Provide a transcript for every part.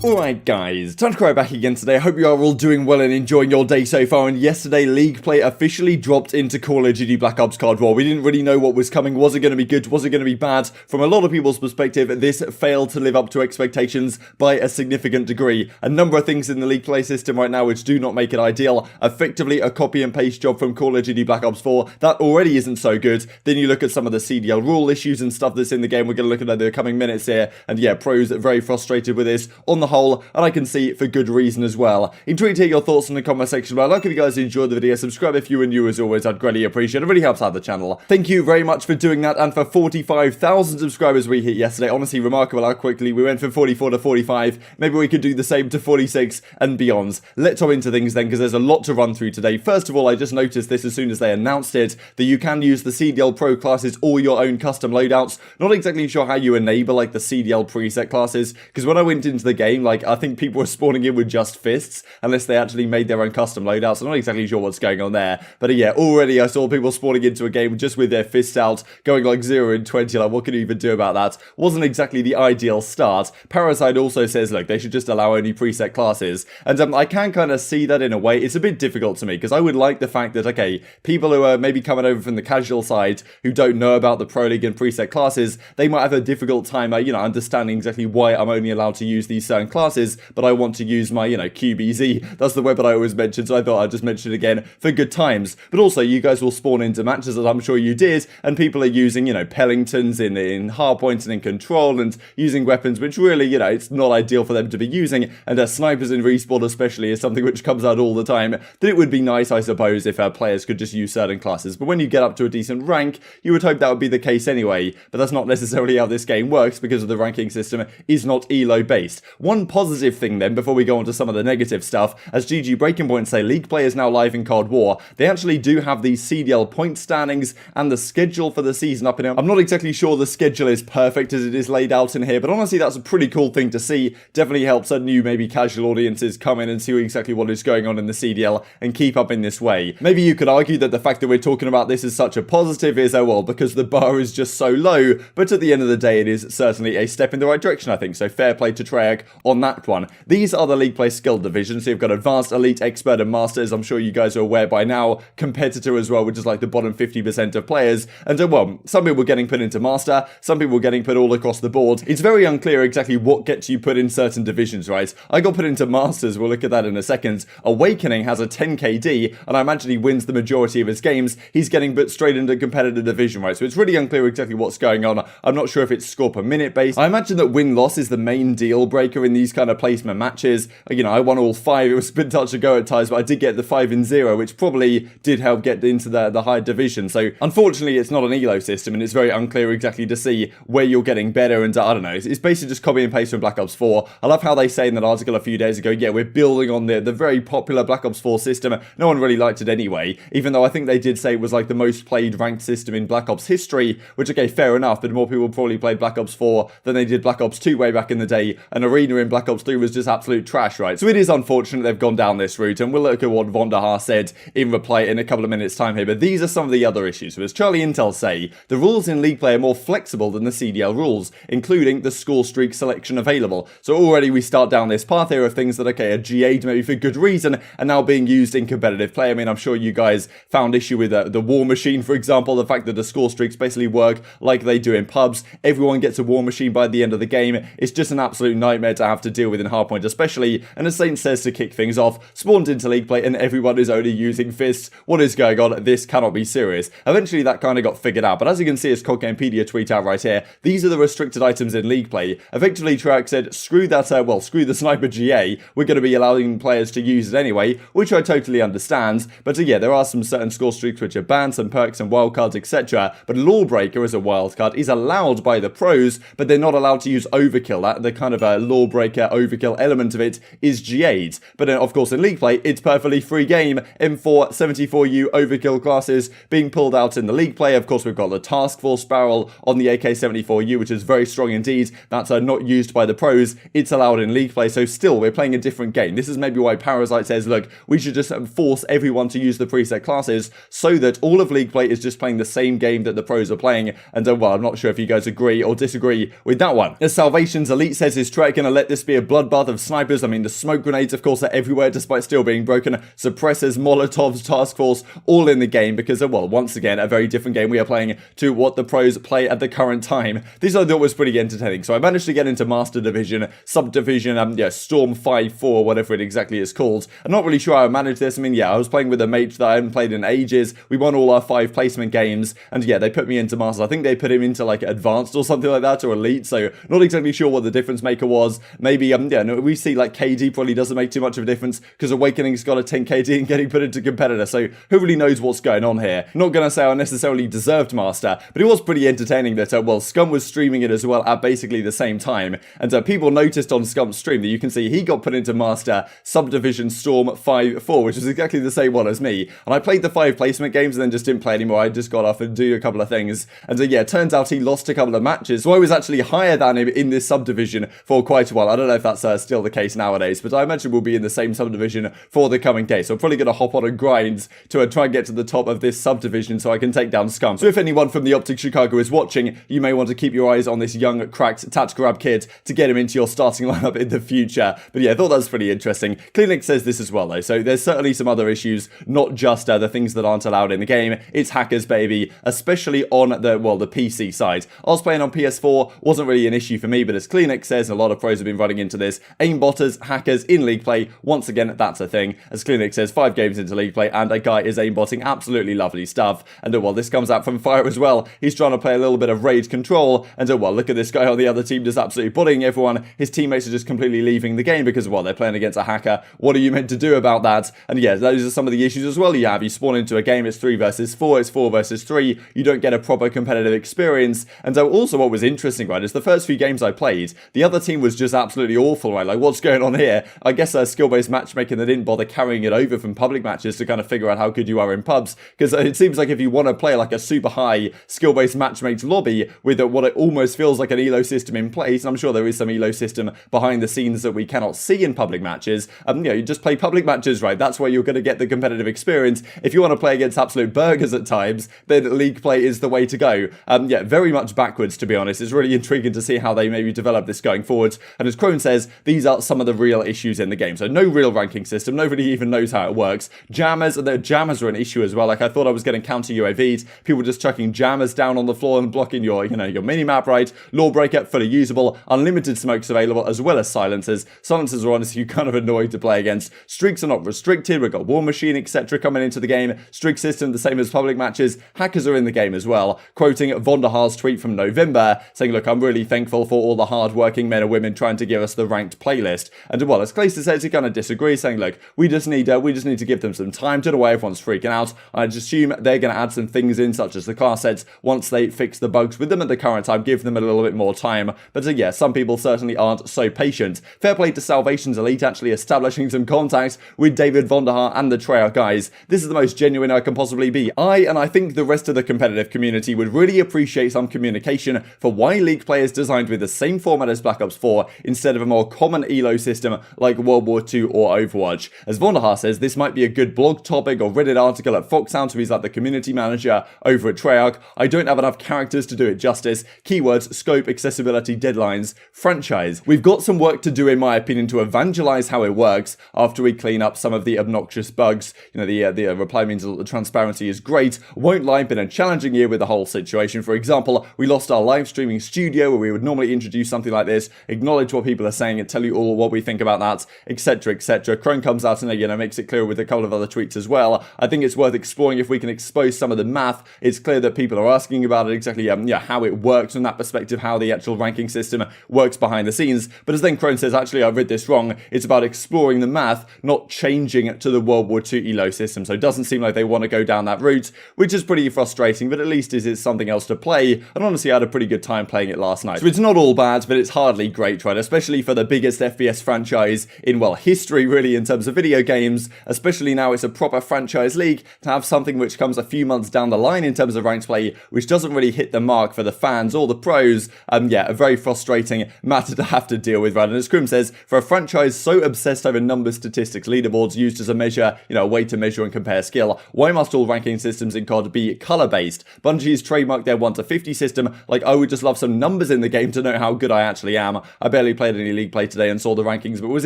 Alright guys, TacticalRab back again today. I hope you are all doing well and enjoying your day so far. And yesterday, League Play officially dropped into Call of Duty Black Ops Cold War. We didn't really know what was coming. Was it going to be good? Was it going to be bad? From a lot of people's perspective, this failed to live up to expectations by a significant degree. A number of things in the League Play system right now which do not make it ideal. Effectively, a copy and paste job from Call of Duty Black Ops 4. That already isn't so good. Then you look at some of the CDL rule issues and stuff that's in the game. We're going to look at the coming minutes here. And yeah, pros are very frustrated with this on the whole, and I can see for good reason as well. Enjoy to hear your thoughts in the comment section below. Like if you guys enjoyed the video, subscribe if you are new as always. I'd greatly appreciate it. It really helps out the channel. Thank you very much for doing that, and for 45,000 subscribers we hit yesterday. Honestly, remarkable how quickly we went from 44 to 45. Maybe we could do the same to 46 and beyond. Let's hop into things then, because there's a lot to run through today. First of all, I just noticed this as soon as they announced it, that you can use the CDL Pro classes or your own custom loadouts. Not exactly sure how you enable like the CDL preset classes, because when I went into the game, like I think people were spawning in with just fists, unless they actually made their own custom loadouts. I'm not exactly sure what's going on there, but yeah, already I saw people spawning into a game just with their fists out, going like 0 and 20, like what can you even do about that? Wasn't exactly the ideal start. Parasite also says, look, they should just allow only preset classes, and I can kind of see that in a way. It's a bit difficult to me, because I would like the fact that, okay, people who are maybe coming over from the casual side, who don't know about the Pro League and preset classes, they might have a difficult time, you know, understanding exactly why I'm only allowed to use these certain classes, but I want to use my, you know, QBZ. That's the web that I always mention, so I thought I'd just mention it again for good times. But also, you guys will spawn into matches, as I'm sure you did, and people are using, you know, Pellingtons in hardpoint and in control, and using weapons which really, you know, it's not ideal for them to be using, and snipers in respawn especially is something which comes out all the time. That it would be nice, I suppose, if players could just use certain classes, but when you get up to a decent rank, you would hope that would be the case anyway, but that's not necessarily how this game works, because of the ranking system is not ELO based. One positive thing then, before we go on to some of the negative stuff, as GG Breaking Point say, League Play is now live in Cold War. They actually do have the CDL point standings and the schedule for the season up in here. I'm not exactly sure the schedule is perfect as it is laid out in here, but honestly that's a pretty cool thing to see. Definitely helps a new, maybe casual audiences come in and see exactly what is going on in the CDL and keep up in this way. Maybe you could argue that the fact that we're talking about this as such a positive is, oh well, because the bar is just so low, but at the end of the day it is certainly a step in the right direction, I think, so fair play to Treyarch on that one. These are the League Play skill divisions, so you've got Advanced, Elite, Expert and Masters. I'm sure you guys are aware by now. Competitor as well, which is like the bottom 50% of players, and well, some people getting put into Master, some people getting put all across the board. It's very unclear exactly what gets you put in certain divisions, right? I got put into Masters, we'll look at that in a second. Awakening has a 10 KD, and I imagine he wins the majority of his games. He's getting put straight into competitive division, right? So it's really unclear exactly what's going on. I'm not sure if it's score per minute based. I imagine that win-loss is the main deal breaker in these kind of placement matches. You know, I won all 5. It was a bit touch and go at times, but I did get the 5 and 0, which probably did help get into the higher division. So unfortunately, it's not an ELO system, and it's very unclear exactly to see where you're getting better. And I don't know, it's basically just copy and paste from Black Ops 4. I love how they say in that article a few days ago, yeah, we're building on the very popular Black Ops 4 system. No one really liked it anyway, even though I think they did say it was like the most played ranked system in Black Ops history, which, okay, fair enough, but more people probably played Black Ops 4 than they did Black Ops 2 way back in the day. An arena in Black Ops 3 was just absolute trash, right? So it is unfortunate they've gone down this route, and we'll look at what Vonderhaar said in reply in a couple of minutes time here, but these are some of the other issues. So as Charlie Intel say, the rules in League Play are more flexible than the CDL rules, including the score streak selection available. So already we start down this path here of things that, okay, are GA'd maybe for good reason, and now being used in competitive play. I mean, I'm sure you guys found issue with the War Machine, for example, the fact that the score streaks basically work like they do in pubs. Everyone gets a War Machine by the end of the game. It's just an absolute nightmare to have to deal with in Hardpoint especially, and as Saint says to kick things off, spawned into League Play and everyone is only using fists. What is going on? This cannot be serious. Eventually that kind of got figured out, but as you can see, as Coggamepedia tweet out right here, these are the restricted items in League Play. Effectively, Treyarch said, screw that, well, screw the Sniper GA, we're going to be allowing players to use it anyway, which I totally understand, but yeah, there are some certain score streaks which are banned, some perks and wildcards, etc, but Lawbreaker as a wildcard is allowed by the pros, but they're not allowed to use Overkill. That the kind of a Lawbreaker Overkill element of it is GA'd, but of course in League Play, it's perfectly free game. M4 74U Overkill classes being pulled out in the League Play. Of course, we've got the Task Force barrel on the AK-74U, which is very strong indeed. That's not used by the pros. It's allowed in League Play, so still, we're playing a different game. This is maybe why Parasite says, look, we should just force everyone to use the preset classes so that all of League Play is just playing the same game that the pros are playing. And well, I'm not sure if you guys agree or disagree with that one. As Salvation's Elite says, is Treyarch going to let let this be a bloodbath of snipers. I mean, the smoke grenades, of course, are everywhere despite still being broken. Suppressors, Molotovs, Task Force, all in the game because, well, once again, a very different game we are playing to what the pros play at the current time. This I thought was pretty entertaining. So I managed to get into Master Division, Subdivision, Storm 5-4, whatever it exactly is called. I'm not really sure how I managed this. I mean, yeah, I was playing with a mate that I hadn't played in ages. We won all our 5 placement games, and yeah, they put me into Master. I think they put him into like Advanced or something like that, or Elite, so not exactly sure what the difference maker was. Maybe, no, we see like KD probably doesn't make too much of a difference because Awakening's got a 10 KD and getting put into Competitor, so who really knows what's going on here? Not gonna say I necessarily deserved Master, but it was pretty entertaining that, well, Scump was streaming it as well at basically the same time, and people noticed on Scump's stream that you can see he got put into Master Subdivision Storm 5-4, which is exactly the same one as me, and I played the 5 placement games and then just didn't play anymore. I just got off and do a couple of things, and yeah, it turns out he lost a couple of matches, so I was actually higher than him in this subdivision for quite a while. I don't know if that's still the case nowadays, but I imagine we'll be in the same subdivision for the coming day, so I'm probably going to hop on a grind to try and get to the top of this subdivision so I can take down Scump. So if anyone from the OpTic Chicago is watching, you may want to keep your eyes on this young, cracked TacticalRab kid to get him into your starting lineup in the future. But yeah, I thought that was pretty interesting. CleanX says this as well, though, so there's certainly some other issues, not just the things that aren't allowed in the game. It's hackers, baby, especially on the PC side. I was playing on PS4, wasn't really an issue for me, but as CleanX says, a lot of pros have been running into this. Aimbotters, hackers in League play, once again, that's a thing. As CleanX says, 5 games into League play, and a guy is aimbotting absolutely lovely stuff. And well, this comes out from Fire as well. He's trying to play a little bit of raid control, and well, look at this guy on the other team just absolutely bullying everyone. His teammates are just completely leaving the game because, well, they're playing against a hacker. What are you meant to do about that? And yeah, those are some of the issues as well you have. You spawn into a game, it's 3 versus 4, it's 4 versus 3, you don't get a proper competitive experience. And so also what was interesting, right, is the first few games I played, the other team was just absolutely awful, right? Like, what's going on here? I guess skill-based matchmaking, they didn't bother carrying it over from public matches to kind of figure out how good you are in pubs, because it seems like if you want to play like a super high skill-based matchmates lobby with what it almost feels like an ELO system in place, and I'm sure there is some ELO system behind the scenes that we cannot see in public matches, you just play public matches, right? That's where you're going to get the competitive experience. If you want to play against absolute burgers at times, then League play is the way to go. Yeah, very much backwards, to be honest. It's really intriguing to see how they maybe develop this going forward. And as Crone says, these are some of the real issues in the game. So no real ranking system. Nobody even knows how it works. Jammers, and their jammers are an issue as well. Like, I thought I was getting counter UAVs. People just chucking jammers down on the floor and blocking your, your mini-map, right? Lawbreaker, fully usable. Unlimited smokes available, as well as silencers. Silencers are honestly kind of annoying to play against. Streaks are not restricted. We've got War Machine, etc. coming into the game. Streak system, the same as public matches. Hackers are in the game as well. Quoting Vonderhaar's tweet from November, saying, look, I'm really thankful for all the hard-working men and women trying to give us the ranked playlist. And well, as Clayster says, he kind of disagrees, saying, look, we just need to give them some time. Don't know why everyone's freaking out. I just assume they're going to add some things in, such as the class sets, once they fix the bugs with them at the current time, give them a little bit more time. But yeah, some people certainly aren't so patient. Fair play to Salvation's Elite actually establishing some contact with David Vonderhaar and the Treyarch guys. This is the most genuine I can possibly be. And I think the rest of the competitive community would really appreciate some communication for why League play is designed with the same format as Black Ops 4 instead of a more common ELO system like World War II or Overwatch. As Vonderhaar says, this might be a good blog topic or Reddit article at Foxhound, so he's like the community manager over at Treyarch. I don't have enough characters to do it justice. Keywords, scope, accessibility, deadlines, franchise. We've got some work to do, in my opinion, to evangelize how it works after we clean up some of the obnoxious bugs. The reply means that the transparency is great. Won't lie, been a challenging year with the whole situation. For example, we lost our live streaming studio where we would normally introduce something like this, acknowledge what people are saying and tell you all what we think about that, etc, etc. Crone comes out and makes it clear with a couple of other tweets as well. I think it's worth exploring if we can expose some of the math. It's clear that people are asking about it exactly how it works from that perspective, how the actual ranking system works behind the scenes. But as then Crone says, actually I read this wrong, it's about exploring the math, not changing to the World War II ELO system. So it doesn't seem like they want to go down that route, which is pretty frustrating, but at least it's something else to play, and honestly I had a pretty good time playing it last night. So it's not all bad, but it's hardly great, right? Especially for the biggest FPS franchise in, well, history really in terms of video games, especially now it's a proper franchise league, to have something which comes a few months down the line in terms of ranked play, which doesn't really hit the mark for the fans or the pros. Yeah, a very frustrating matter to have to deal with, right? And as Crim says, for a franchise so obsessed over numbers, statistics, leaderboards used as a measure, a way to measure and compare skill, why must all ranking systems in COD be color-based? Bungie's trademarked their 1 to 50 system, like I would just love some numbers in the game to know how good I actually am. I barely played any league play today and saw the rankings, but was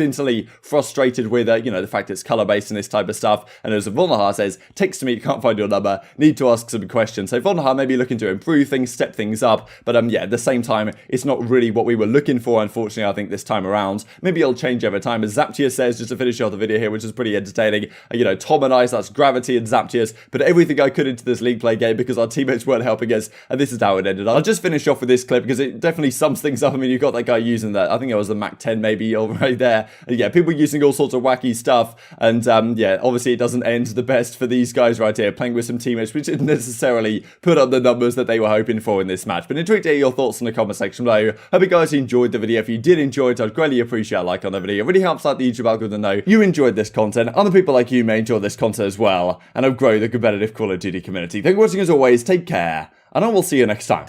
instantly frustrated with, you know, the fact it's color-based and this type of stuff. And as Vonderhaar says, text me, can't find your number, need to ask some questions. So Vonderhaar may be looking to improve things, step things up, but yeah, at the same time, it's not really what we were looking for, unfortunately, I think this time around. Maybe it'll change over time, as Zaptius says, just to finish off the video here, which is pretty entertaining. You know, Tom and I, so that's Gravity and Zaptius, put everything I could into this league play game because our teammates weren't helping us, and this is how it ended. I'll just finish off with this clip because it definitely sums things up. I mean, you've got that guy using that, I think it was the Mac 10 maybe, all right there. And yeah, people using all sorts of wacky stuff, and yeah, obviously it doesn't end the best for these guys right here, playing with some teammates which didn't necessarily put up the numbers that they were hoping for in this match. But intrigued to hear your thoughts in the comment section below. Hope you guys enjoyed the video. If you did enjoy it, I'd greatly appreciate a like on the video. It really helps out the YouTube algorithm to know you enjoyed this content. Other people like you may enjoy this content as well, and help grow the competitive Call of Duty community. Thank you for watching as always, take care, and I will see you next time.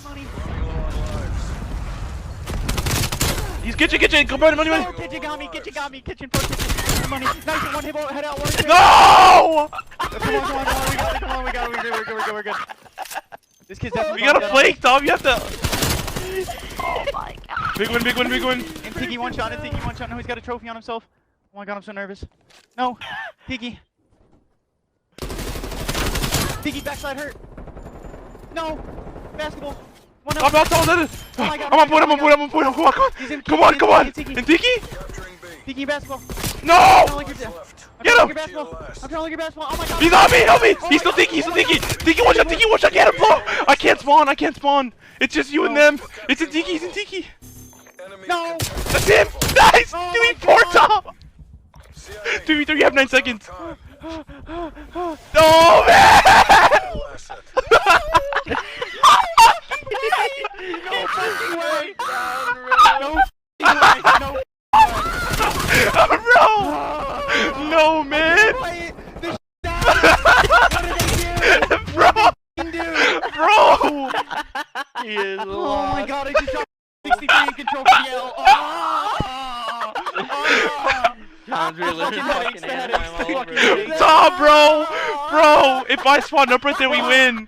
He's kitchen, come on, money. Oh, kitchen got me, kitchen, money. Nice, one hit, head out, one hit. No! Come on, we got it, we're good. This kid's definitely. We gotta flank, Tom, you have to. Oh my god. Big win. And Tiki one shot, no, he's got a trophy on himself. Oh my god, I'm so nervous. No, Tiki, backside hurt. No, basketball. I'm on point. Come on. And Tiki? Tiki basketball. No! Get him! I'm trying to look at basketball. Oh my god. He's on me, help me! He's still Tiki. Tiki one shot, get him, bro! I can't spawn. It's just you and them. It's in Tiki. No! That's him! Nice! Oh 2v4 top! 2v3, you have 9 seconds. No, man! No fucking way! Bro! No, man! Bro! He is lost. Oh my god, I just dropped 63 in control for the L. Stop, bro! Bro! If I spawn up right there, we win!